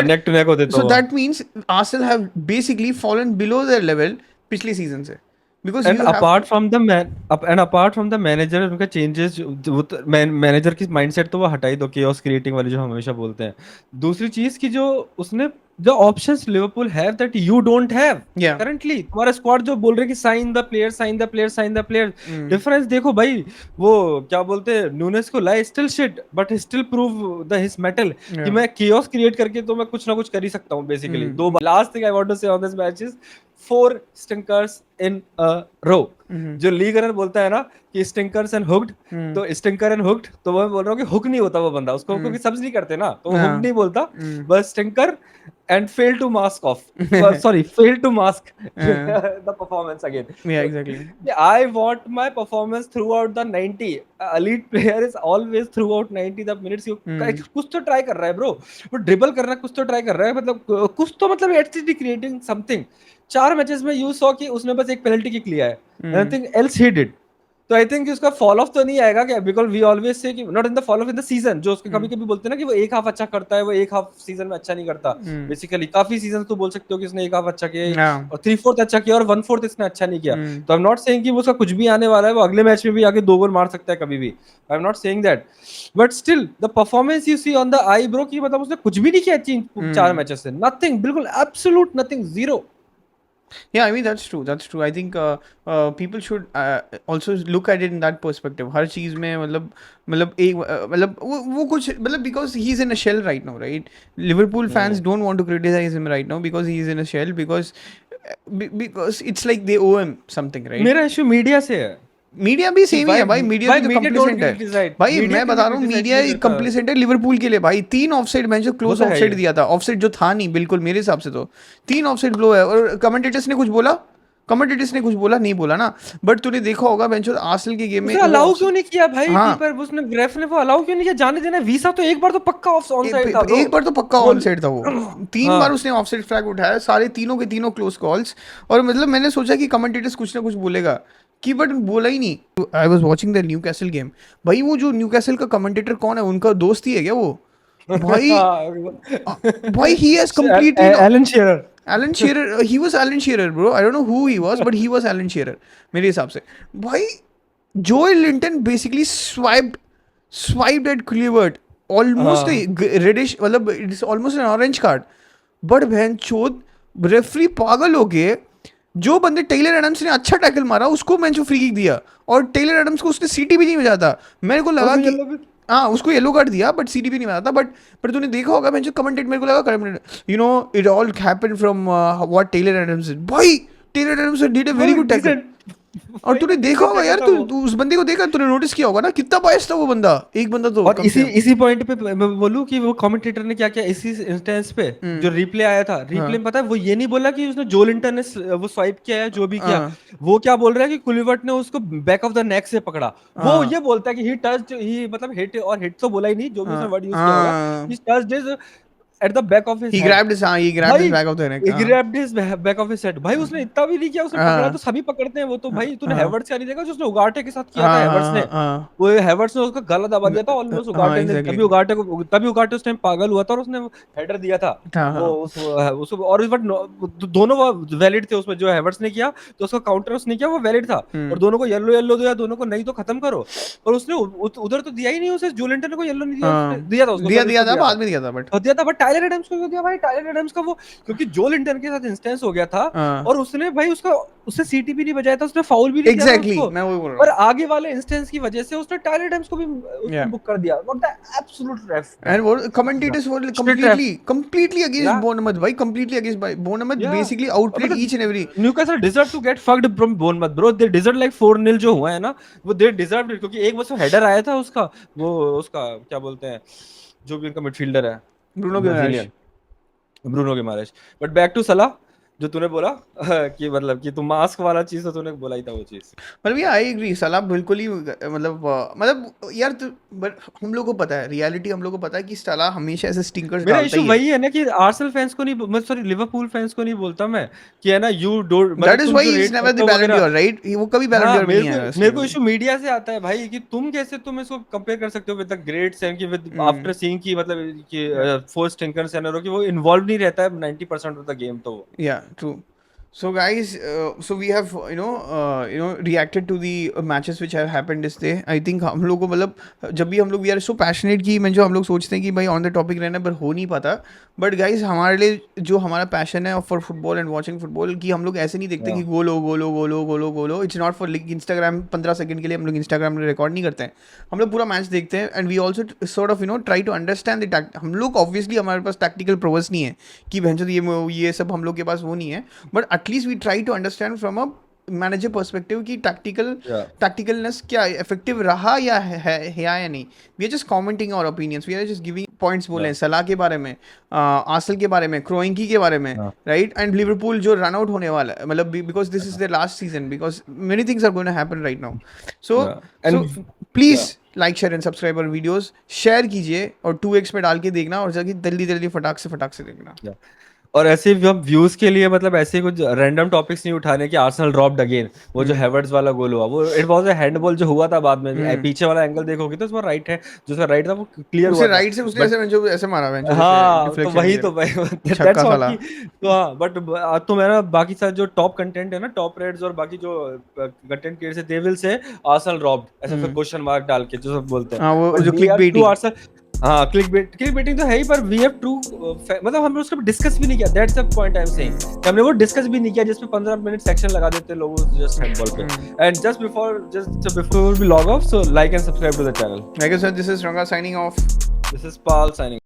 Speaker 2: नेक टू नेक होते तो.
Speaker 1: So that means Arsenal have basically fallen below their level पिछले सीजन से. Because
Speaker 2: And
Speaker 1: you have
Speaker 2: apart from the apart from the manager, उनका changes, मैनेजर की माइंडसेट तो वो हटा ही दो, chaos creating वाली जो हम हमेशा बोलते हैं. दूसरी चीज की जो उसने the options Liverpool have that you don't have
Speaker 1: Yeah.
Speaker 2: currently. तुम्हारा स्क्वाड जो बोल रहे कि sign the player. Difference देखो भाई, वो क्या बोलते हैं, नूनेस को lie still shit but he still prove his metal कि मैं chaos create करके तो मैं कुछ ना कुछ कर ही सकता हूँ basically. दो last thing I want to say on this match is 4 stinkers in a row. जो लीग रनर बोलता है ना कि स्टिंकर्स एंड हुक्ड, तो स्टिंकर एंड हुक्ड, तो मैं बोल रहा हूँ कि हुक नहीं होता वो बंदा, उसको क्योंकि सब्स नहीं करते ना, तो वो हुक नहीं बोलता, बस स्टिंकर and fail to mask off. Fail to mask the performance again.
Speaker 1: Yeah, exactly.
Speaker 2: I want my performance throughout the 90. Elite player is always throughout 90 the minutes. कुछ तो ट्राई कर रहा है ब्रो, वो ड्रिबल करना कुछ तो ट्राई कर रहा है, मतलब कुछ तो, मतलब एटलीस्ट क्रिएटिंग समथिंग. 4 मैचेस में यू सॉ कि उसने बस एक पेनल्टी किक लिया है, नथिंग एल्स ही डिड. तो आई थिंक उसका फॉल ऑफ तो नहीं आएगा क्या, बिकॉज वी ऑलवेज से कि not in the fall of in the season, जो उसके कभी कभी बोलते हैं ना कि वो एक हाफ अच्छा करता है, वो एक हाफ सीजन में अच्छा नहीं करता. बेसिकली काफी सीजन तो बोल सकते हो कि उसने एक हाफ अच्छा किया और 3/4 अच्छा किया और 1/4 इसने अच्छा नहीं किया. तो आई एम नॉट सेइंग कि वो उसका कुछ भी आने वाला है, वो अगले मैच में भी आके 2 गोल मार सकता है कभी भी. I am not saying that, but still the performance you see on the eye bro कि मतलब उसने कुछ भी नहीं किया 4 मैचेस से, नथिंग, बिल्कुल absolute nothing, zero.
Speaker 1: Yeah, I mean that's true. I think people should also look at it in that perspective. हर चीज में मतलब एक मतलब वो कुछ मतलब because he's in a shell right now, right? Liverpool fans don't want to criticize him right now because he is in a shell, because it's like they owe him something, right?
Speaker 2: मेरा issue media से है.
Speaker 1: Media भी same ही है भाई, media भी तो कंप्लीसेंट है भाई. मैं बता रहा हूँ मीडिया कंप्लीसेंट है लिवरपूल के लिए भाई. 3 ऑफसाइड मैंने जो क्लोज ऑफसाइड दिया था, ऑफसाइड जो था नहीं बिल्कुल मेरे हिसाब से, तो 3 ऑफसाइड ब्लो है. और कमेंटेटर्स ने कुछ बोला नहीं बोला ना, बट तूने देखा होगा बेंचो आर्सेनल के गेम में
Speaker 2: अलाउ क्यों नहीं किया भाई. कीपर उसने रेफ ने वो अलाउ क्यों नहीं किया, जाने देना. वीसा तो एक बार तो पक्का ऑफसाइड था, एक बार तो पक्का
Speaker 1: ऑनसाइड था वो. 3 बार उसने ऑफसाइड फ्लैग उठाया, सारे तीनों के तीनों क्लोज कॉल्स. और मतलब मैंने सोचा कि कमेंटेटर्स कुछ ना कुछ बोलेगा कि, बट बोला ही नहीं. I was watching the Newcastle game भाई, वो जो न्यूकैसल का कमेंटेटर कौन है, उनका दोस्त ही है क्या वो भाई he has completely Alan Shearer, he was Alan Shearer bro, I don't know who he was but he was Alan Shearer मेरे हिसाब से भाई. Joel Linton basically swiped at Kluivert, almost a reddish, मतलब it's almost an orange card. But बहन चोद referee पागल हो गए, जो बंदे टेलर एडम्स ने अच्छा टैकल मारा उसको मैंने जो फ्री किक दिया, और टेलर एडम्स को उसने सीटी भी नहीं बजाया था। मेरे को लगा कि हाँ उसको येलो कार्ड दिया बट सीटी भी नहीं बजाया था। बट पर तूने देखा होगा मैं जो कमेंटेट, मेरे को लगा commentate, you know it all happened from what Taylor Adams did. भाई Taylor Adams did a very good tackle. और तूने देखा होगा यार, तू उस बंदे को देखा, तूने नोटिस किया होगा ना कितना बायस था वो बंदा, एक बंदा तो।
Speaker 2: और इसी पॉइंट पे मैं बोलूं कि वो कमेंटेटर ने क्या किया इसी इंस्टेंस पे, जो रिप्ले आया था, रिप्ले में पता है वो ये नहीं बोला कि उसने जो लिंटन ने वो स्वाइप किया है जो भी किया, वो क्या बोल रहा है कि कुलिवर्ट ने उसको बैक ऑफ द नेक से पकड़ा। वो ये बोलता है कि ही टच्ड, ही मतलब हिट, और हिट तो बोला ही नहीं, जो भी उसने वर्ड यूज किया होगा, ही touched his at the back of his
Speaker 1: he
Speaker 2: head.
Speaker 1: grabbed his he grabbed his back of the neck.
Speaker 2: he grabbed his back of his head। भाई उसने इतना भी नहीं किया, उसने पकड़ा तो सभी पकड़ते हैं वो तो। भाई तूने हेवर्ट्स का नहीं देखा जो उसने उगार्टे के साथ किया था? हेवर्ट्स ने, वो हेवर्ट्स ने उसका गला दबा दिया था ऑलमोस्ट उगार्टे ने, तभी उगार्टे उस टाइम पागल हुआ था और उसने हेडर दिया था वो उसको। और बट दोनों वैलिड थे उसमें, जो हेवर्ट्स ने किया तो उसका काउंटर उसने किया वो वैलिड था, और दोनों को येलो दो या दोनों को नहीं तो खत्म करो। और उसने उधर तो दिया ही नहीं उसे, जो लिंटन को येलो नहीं दिया, दिया था उसको,
Speaker 1: दिया था बाद में दिया था,
Speaker 2: बट टाइलर एडम्स को दिया भाई। टाइलर एडम्स का वो, क्योंकि जो लिंटन के साथ इंस्टेंस हो गया था और उसने भाई उससे सीटी भी नहीं बजाया था, उसने फाउल भी नहीं किया था उसको, मैं वही बोल रहा हूं। और आगे वाले इंस्टेंस की वजह से उसने टाइलर एडम्स को भी बुक कर दिया। What the absolute ref.
Speaker 1: And वो कमेंटेटर्स वर completely against Bournemouth, भाई completely against Bournemouth, basically outplayed each and every.
Speaker 2: Newcastle deserve to get fucked from Bournemouth bro, they deserve like 4-0 जो हुआ है ना, वो they deserved it, क्योंकि एक बस हेडर आया था उसका, वो उसका क्या बोलते हैं जो भी उनका मिडफील्डर है, ब्रूनो गिमारेश। बट बैक टू सलाह, जो तूने बोला कि मतलब कि तू मास्क वाला चीज तो तूने बोला ही था वो चीज।
Speaker 1: मतलब ये आई एग्री, सलाह बिल्कुल ही मतलब यार बट हम लोग को पता है रियलिटी, हम लोग को पता है कि सलाह हमेशा ऐसे स्टिंकर्स
Speaker 2: मेरा
Speaker 1: डालता ही
Speaker 2: इशू वही है ना कि आर्सेनल फैंस को नहीं, मैं सॉरी लिवरपूल फैंस को नहीं बोलता मैं, कि है ना you don't,
Speaker 1: that is why he is never the बैलन डी'ओर, राइट? वो कभी बैलन डी'ओर नहीं है।
Speaker 2: मेरे को इशू मीडिया से आता है भाई, कि तुम कैसे तुम इसको कंपेयर कर सकते हो विद द ग्रेट सैम, की विद आफ्टर सीइंग की मतलब कि फोर स्टिंकर सेनरो की वो इन्वॉल्व नहीं रहता है 90% ऑफ द गेम तो।
Speaker 1: या true. So guys, so we have reacted to the matches which have happened this day. I think हम लोग को मतलब जब भी हम लोग we are so passionate कि मैं जो हम लोग सोचते हैं कि भाई on the topic रहना, पर हो नहीं पाता। बट गाइज हमारे लिए जो हमारा पैशन है for football and watching football, कि हम लोग ऐसे नहीं देखते कि गोलो। It's not for Instagram 15 second के लिए हम लोग इंस्टाग्राम में रिकॉर्ड नहीं करते हैं, हम लोग पूरा मैच देखते हैं। And we also sort of try to understand the हम लोग ऑब्वियसली हमारे पास टैक्टिकल प्रोवर्स नहीं है कि भैंसो ये सब हम लोग के पास वो नहीं है, but at least we try to understand from a manager perspective कि टैक्टिकलनेस क्या इफेक्टिव रहा या है या नहीं। We are just commenting our opinions, we are just giving points बोले हैं सलाह के बारे में, आर्सेनल के बारे में, क्रोइंकी के बारे में, राइट? एंड लिवरपूल जो रन आउट होने वाला है, मतलब because this is the last season, because many things are going to happen right now. So please like share and subscribe our videos, share कीजिए और 2x पे डाल के देखना और जाके जल्दी फटाक से देखना।
Speaker 2: और ऐसे हम व्यूज के लिए मतलब ऐसे कुछ रैंडम टॉपिक्स नहीं उठाने कि आर्सेनल ड्रॉप्ड अगेन, वो जो हेवर्ट्स वाला गोल हुआ वो इट वाज अ हैंडबॉल जो हुआ था बाद में, पीछे वाला एंगल देखोगे तो उसमें राइट है, जो उसका राइट था वो क्लियर हुआ,
Speaker 1: राइट से उसने ऐसे मारा है।
Speaker 2: हाँ तो वही तो भाई दैट्स व्हाट। तो हाँ बट तो मेरा बाकी साथ जो टॉप कंटेंट है ना, टॉप रेड्स और बाकी जो कंटेंट क्रिएटर्स है, they will say Arsenal dropped ऐसे फिर क्वेश्चन मार्क डाल के जो सब बोलते हैं,
Speaker 1: हां वो जो क्लिकबेटिंग,
Speaker 2: हाँ क्लिकबेटिंग तो है ही, पर वी हैव टू मतलब हमने उसको डिस्कस भी नहीं किया, that's the point I am saying, हमने वो डिस्कस भी नहीं किया जिसमें 15 मिनट सेक्शन लगा देते हैं लोग जस्ट हैंडबॉल पे। And just before we log off, so like and subscribe to the channel.
Speaker 1: Like I said, this is Ranga signing off,
Speaker 2: this is Pal signing.